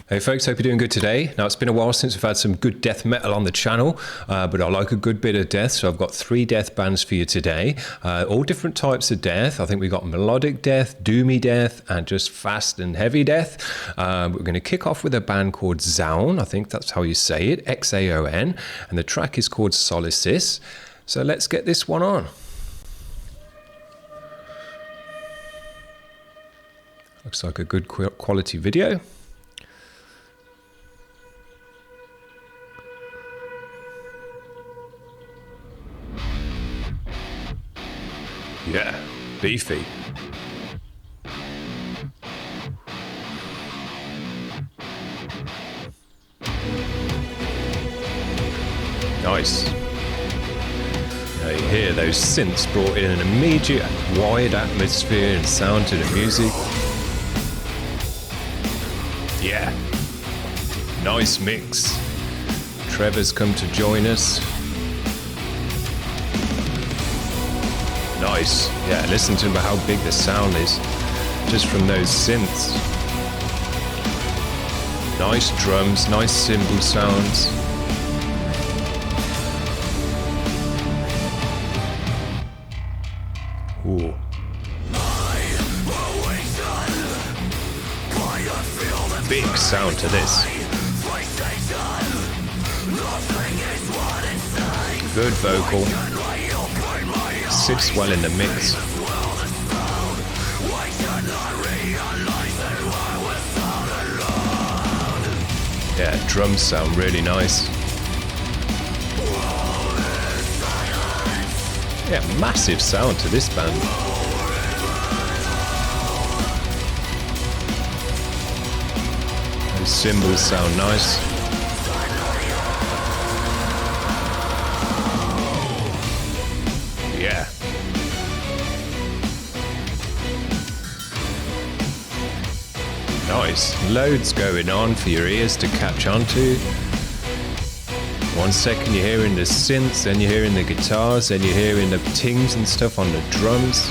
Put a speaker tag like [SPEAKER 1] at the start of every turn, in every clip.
[SPEAKER 1] Hey folks, hope you're doing good today. Now it's been a while since we've had some good death metal on the channel, but I like a good bit of death, so I've got 3 death bands for you today. All different types of death. I think we've got melodic death, doomy death, and just fast and heavy death. We're going to kick off with a band called Xaon, I think that's how you say it, Xaon, and the track is called Solacis. So let's get this one on. Looks like a good quality video. Yeah, beefy. Nice. Now you hear those synths brought in an immediate wide atmosphere and sound to the music. Yeah, nice mix. Trevor's come to join us. Nice. Yeah, listen to how big the sound is just from those synths. Nice drums, nice cymbal sounds. Ooh. Big sound to this. Good vocal. Sits well in the mix. Yeah, drums sound really nice. Yeah, massive sound to this band. Those cymbals sound nice. Yeah. Nice. Loads going on for your ears to catch onto. 1 second you're hearing the synths, then you're hearing the guitars, then you're hearing the tings and stuff on the drums.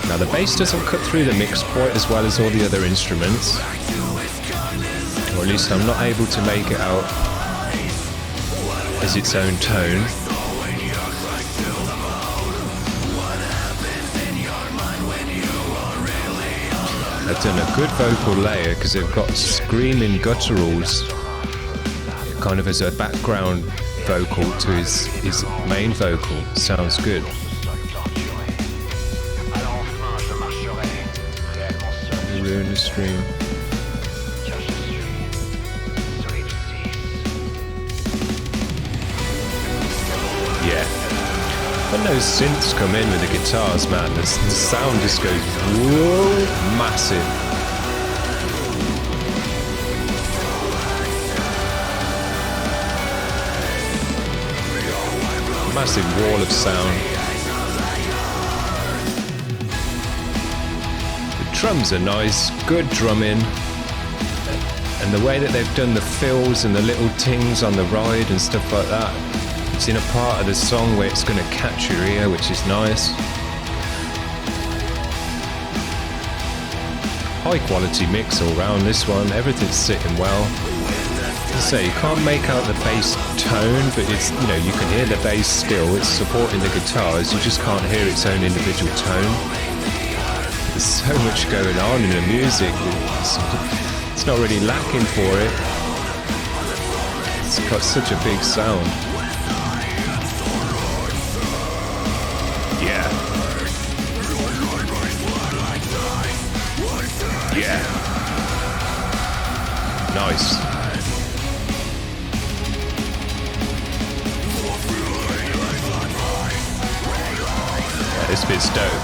[SPEAKER 1] Now the bass doesn't cut through the mix quite as well as all the other instruments. Or at least I'm not able to make it out as its own tone. I've done a good vocal layer because they've got screaming gutturals kind of as a background vocal to his main vocal. Sounds good. Ruin the stream. Yeah. When those synths come in with the guitars, man, the sound just goes whoa, massive. Massive wall of sound. The drums are nice, good drumming. And the way that they've done the fills and the little tings on the ride and stuff like that. It's in a part of the song where it's going to catch your ear, which is nice. High quality mix all round this one, everything's sitting well. As I say, you can't make out the bass tone, but it's, you know, you can hear the bass still, it's supporting the guitars, you just can't hear its own individual tone. There's so much going on in the music, it's not really lacking for it. It's got such a big sound. Yeah. Nice. Yeah, this bit's dope.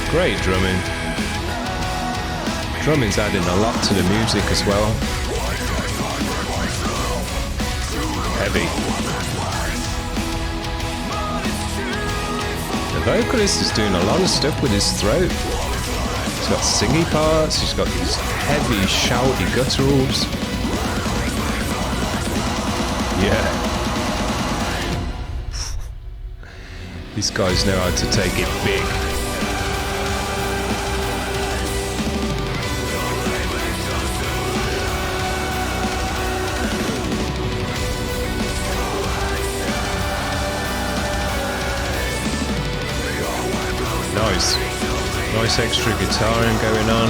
[SPEAKER 1] Great drumming. Drumming's adding a lot to the music as well. Heavy. The vocalist is doing a lot of stuff with his throat. He's got singy parts, he's got these heavy, shouty gutturals. Yeah. These guys know how to take it big. nice. Nice extra guitaring going on.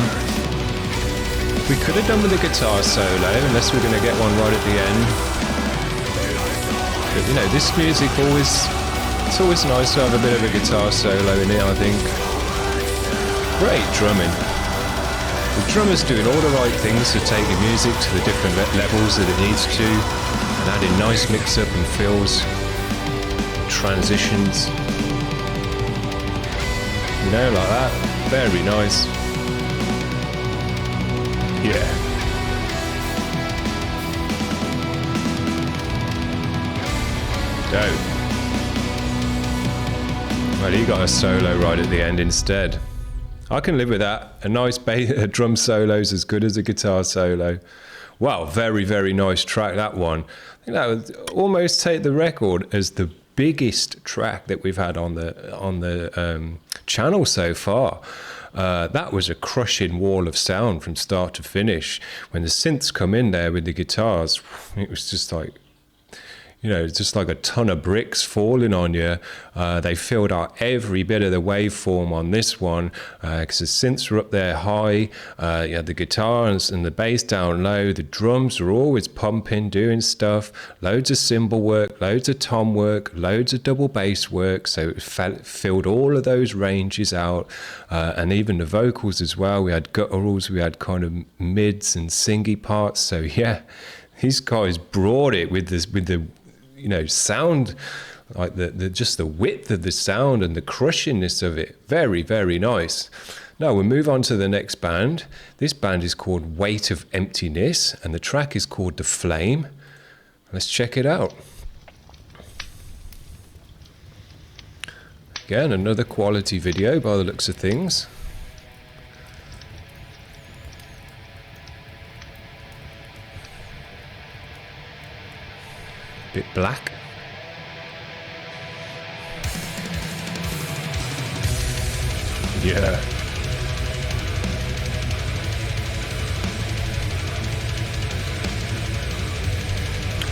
[SPEAKER 1] We could have done with a guitar solo, unless we're going to get one right at the end. But you know, this music it's always nice to have a bit of a guitar solo in it, I think. Great drumming. The drummer's doing all the right things to take the music to the different levels that it needs to, and adding nice mix-up and fills, transitions. You know, like that. Very nice. Yeah. Dope. Well, he got a solo right at the end instead. I can live with that. A nice a drum solo's as good as a guitar solo. Wow, very, very nice track, that one. I think that would almost take the record as the biggest track that we've had on the channel so far. That was a crushing wall of sound from start to finish. When the synths come in there with the guitars, it was just like, you know, just like a ton of bricks falling on you. They filled out every bit of the waveform on this one because the synths were up there high. You had the guitars and the bass down low. The drums were always pumping, doing stuff. Loads of cymbal work, loads of tom work, loads of double bass work. So it filled all of those ranges out. And even the vocals as well. We had gutturals, we had kind of mids and singy parts. So yeah, these guys brought it with the you know, sound, like the just the width of the sound and the crushingness of it. Very, very nice. Now we'll move on to the next band. This band is called Weight of Emptiness, and the track is called The Flame. Let's check it out. Again, another quality video by the looks of things. Bit black. Yeah.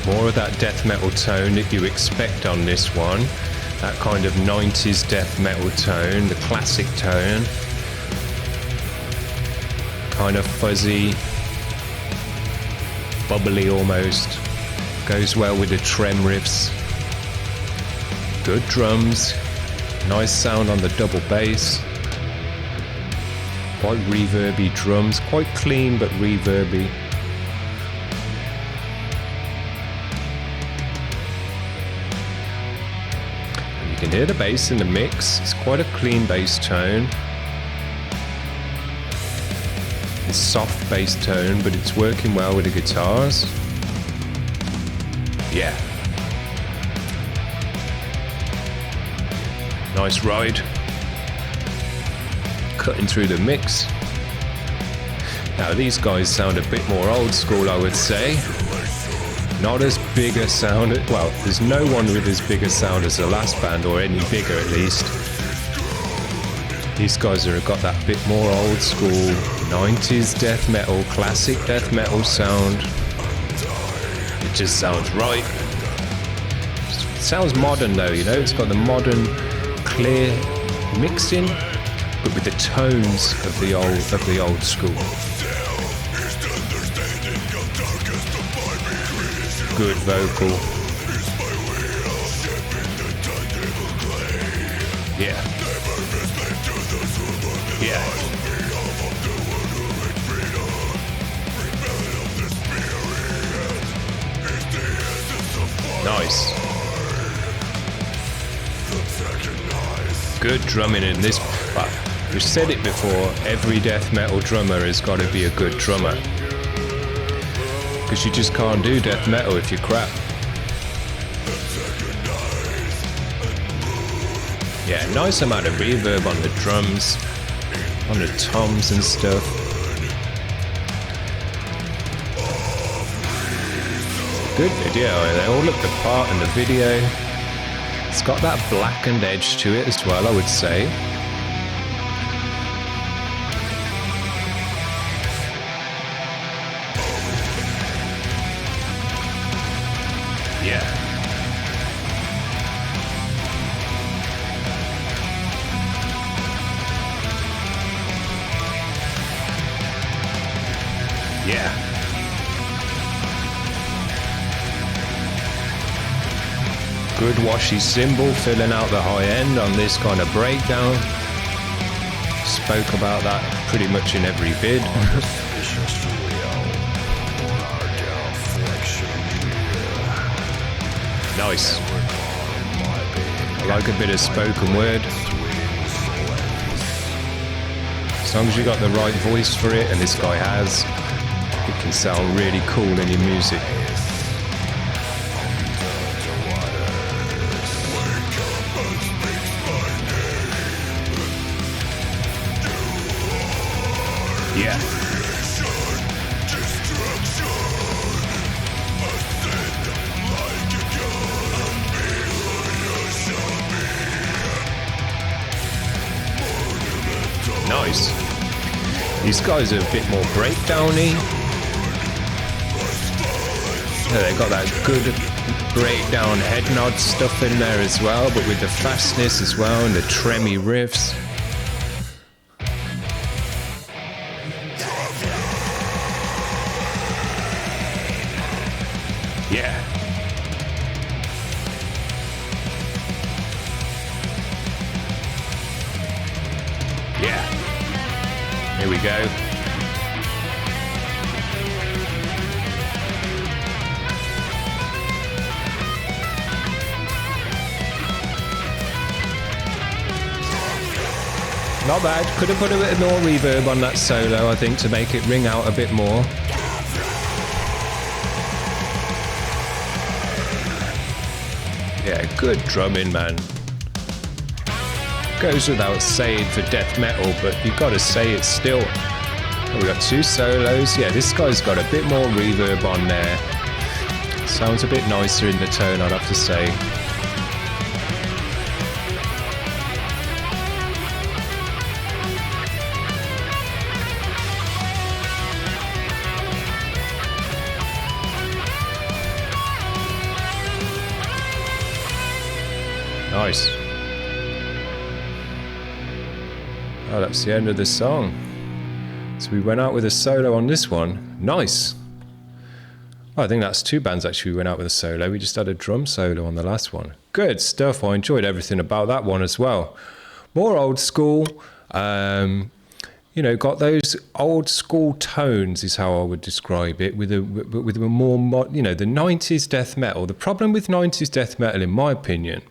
[SPEAKER 1] More of that death metal tone that you expect on this one. That kind of 90s death metal tone, the classic tone. Kind of fuzzy, bubbly almost. Goes well with the trem riffs. Good drums. Nice sound on the double bass. Quite reverby drums. Quite clean but reverby. And you can hear the bass in the mix. It's quite a clean bass tone. It's soft bass tone, but it's working well with the guitars. Yeah. Nice ride. Cutting through the mix. Now these guys sound a bit more old school, I would say. Not as big a sound. Well, there's no one with as big a sound as the last band, or any bigger at least. These guys have got that bit more old school 90s death metal, classic death metal sound. It just sounds right. It sounds modern though, you know, it's got the modern, clear mixing, but with the tones of the old school. Good vocal. Yeah. Yeah. Nice. Good drumming in this. But we've said it before, every death metal drummer has got to be a good drummer. Because you just can't do death metal if you're crap. Yeah, nice amount of reverb on the drums, on the toms and stuff. Good video, they all look the part in the video. It's got that blackened edge to it as well, I would say. Yeah. Good washy cymbal filling out the high end on this kind of breakdown. Spoke about that pretty much in every vid. Nice. I like a bit of spoken word. As long as you got the right voice for it, and this guy has, it can sound really cool in your music. Yeah. Nice. These guys are a bit more breakdowny. Yeah, they got that good breakdown head nod stuff in there as well, but with the fastness as well and the tremmy riffs. Yeah. Yeah. Here we go. Not bad. Could have put a bit more reverb on that solo, I think, to make it ring out a bit more. Yeah, good drumming, man. Goes without saying for death metal, but you've got to say it still. Oh, we got two solos. Yeah, this guy's got a bit more reverb on there. Sounds a bit nicer in the tone, I'd have to say. Nice. Oh, that's the end of the song. So we went out with a solo on this one. Nice. Well, I think that's two bands actually we went out with a solo. We just had a drum solo on the last one. Good stuff. I enjoyed everything about that one as well. More old school. You know, got those old school tones is how I would describe it, with a more, you know, the 90s death metal. The problem with 90s death metal, in my opinion,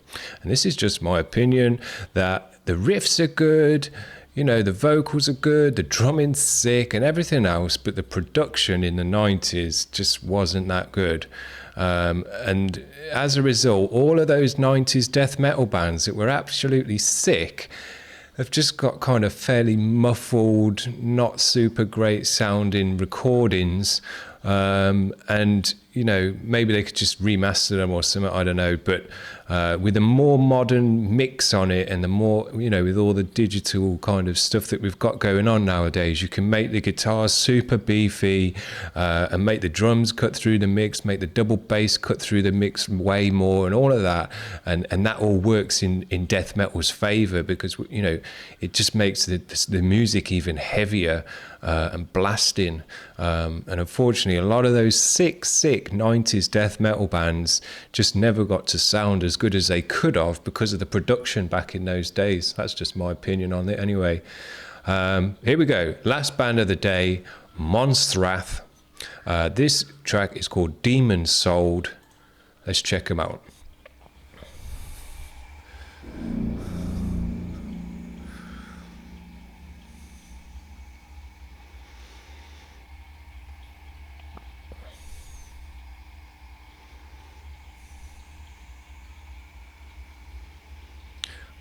[SPEAKER 1] and this is just my opinion, that the riffs are good, you know, the vocals are good, the drumming's sick and everything else, but the production in the 90s just wasn't that good. And as a result, all of those 90s death metal bands that were absolutely sick have just got kind of fairly muffled, not super great sounding recordings. And, you know, maybe they could just remaster them or something, I don't know. But with a more modern mix on it, and the more, you know, with all the digital kind of stuff that we've got going on nowadays, you can make the guitars super beefy and make the drums cut through the mix, make the double bass cut through the mix way more, and all of that. And that all works in death metal's favor, because, you know, it just makes the music even heavier and blasting. And unfortunately, a lot of those sick 90s death metal bands just never got to sound as good as they could have because of the production back in those days. That's just my opinion on it anyway. Here we go. Last band of the day, Monsthrath. This track is called Demon Sold. Let's check them out.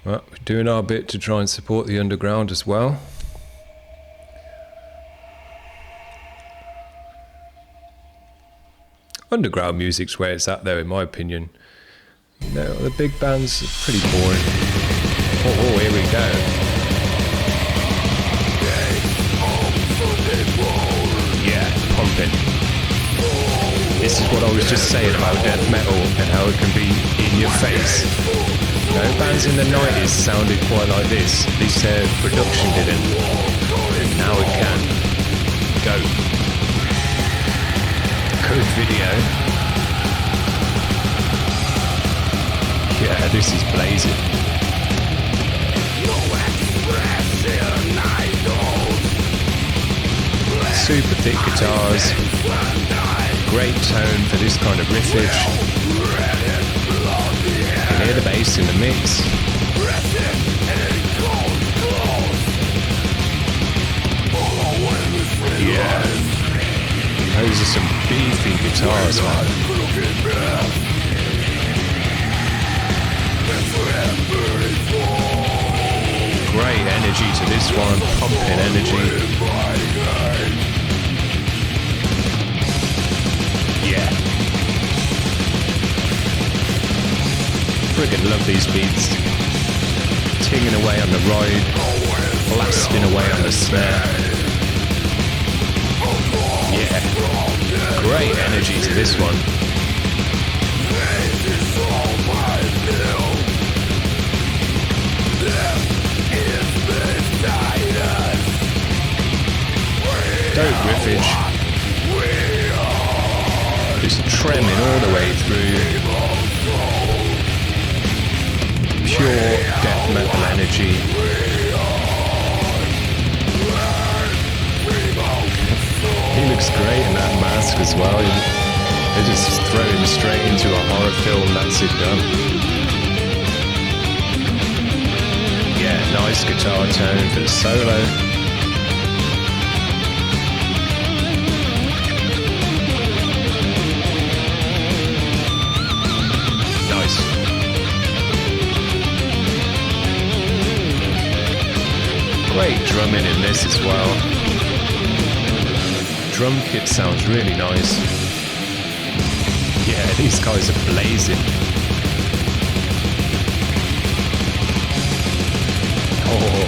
[SPEAKER 1] Well, we're doing our bit to try and support the underground as well. Underground music's where it's at, though, in my opinion. You know, the big bands are pretty boring. Oh, here we go. Yeah, pumping. This is what I was just saying about death metal and how it can be in your face. You know, bands in the 90s sounded quite like this. At least their production didn't. And now it can. Go. Good video. this is blazing. Super thick guitars, great tone for this kind of riffage. You can hear the bass in the mix. Yeah, those are some beefy guitars, man. Great energy to this one, pumping energy. Yeah. Friggin' love these beats. Tinging away on the ride, blasting away on the snare. Yeah. Great energy to this one. Dope riffage. Just tremming all the way through. Pure death metal energy. He looks great in that mask as well. They just throw him straight into a horror film, that's it done. Yeah, nice guitar tone for the solo. Great drumming in this as well. Drum kit sounds really nice. Yeah, these guys are blazing. Oh.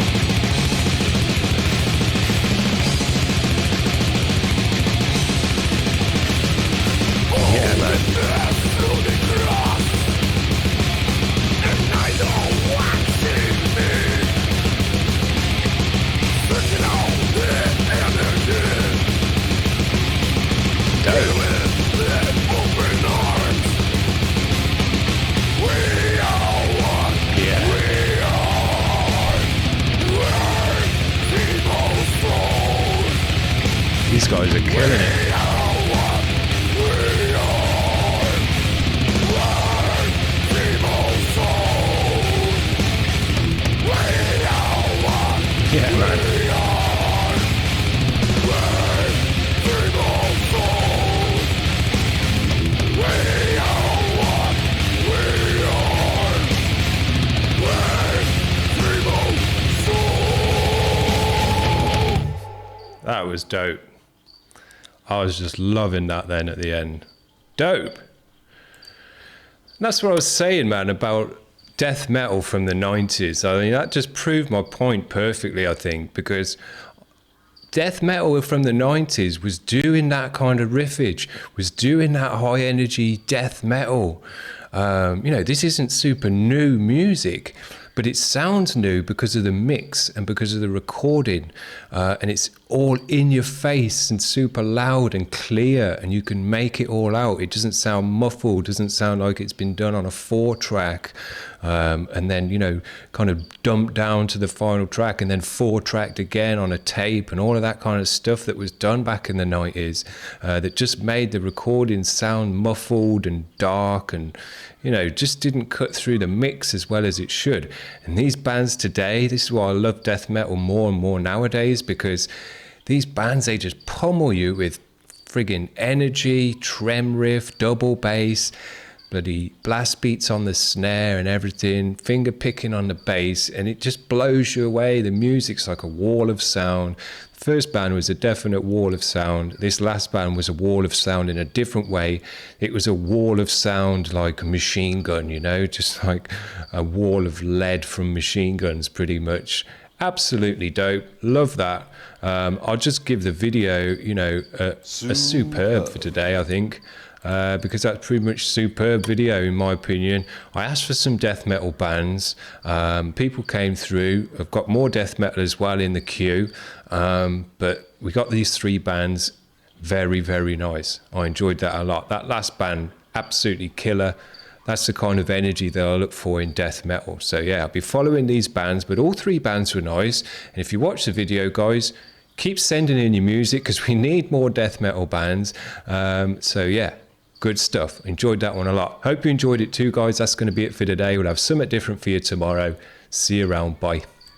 [SPEAKER 1] Yeah, man. These guys are killing it. Yeah, man. That was dope. I was just loving that then at the end. Dope. And that's what I was saying, man, about death metal from the 90s. I mean, that just proved my point perfectly, I think, because death metal from the 90s was doing that kind of riffage, was doing that high energy death metal. You know, this isn't super new music, but it sounds new because of the mix and because of the recording, and it's all in your face and super loud and clear, and you can make it all out. It doesn't sound muffled, doesn't sound like it's been done on a 4-track, and then, you know, kind of dumped down to the final track and then 4-tracked again on a tape, and all of that kind of stuff that was done back in the 90s, that just made the recording sound muffled and dark, and, you know, just didn't cut through the mix as well as it should. And these bands today, this is why I love death metal more and more nowadays, because these bands, they just pummel you with friggin' energy, trem riff, double bass, bloody blast beats on the snare and everything, finger picking on the bass, and it just blows you away. The music's like a wall of sound. The first band was a definite wall of sound. This last band was a wall of sound in a different way. It was a wall of sound like a machine gun, you know, just like a wall of lead from machine guns, pretty much. Absolutely dope. Love that. I'll just give the video, you know, a superb for today, I think. Because that's pretty much superb video in my opinion. I asked for some death metal bands. People came through. I've got more death metal as well in the queue. But we got these 3 bands. Very, very nice. I enjoyed that a lot. That last band, absolutely killer. That's the kind of energy that I look for in death metal. So yeah, I'll be following these bands, but all 3 bands were nice. And if you watch the video, guys, keep sending in your music because we need more death metal bands. So yeah, good stuff. Enjoyed that one a lot. Hope you enjoyed it too, guys. That's going to be it for today. We'll have something different for you tomorrow. See you around. Bye.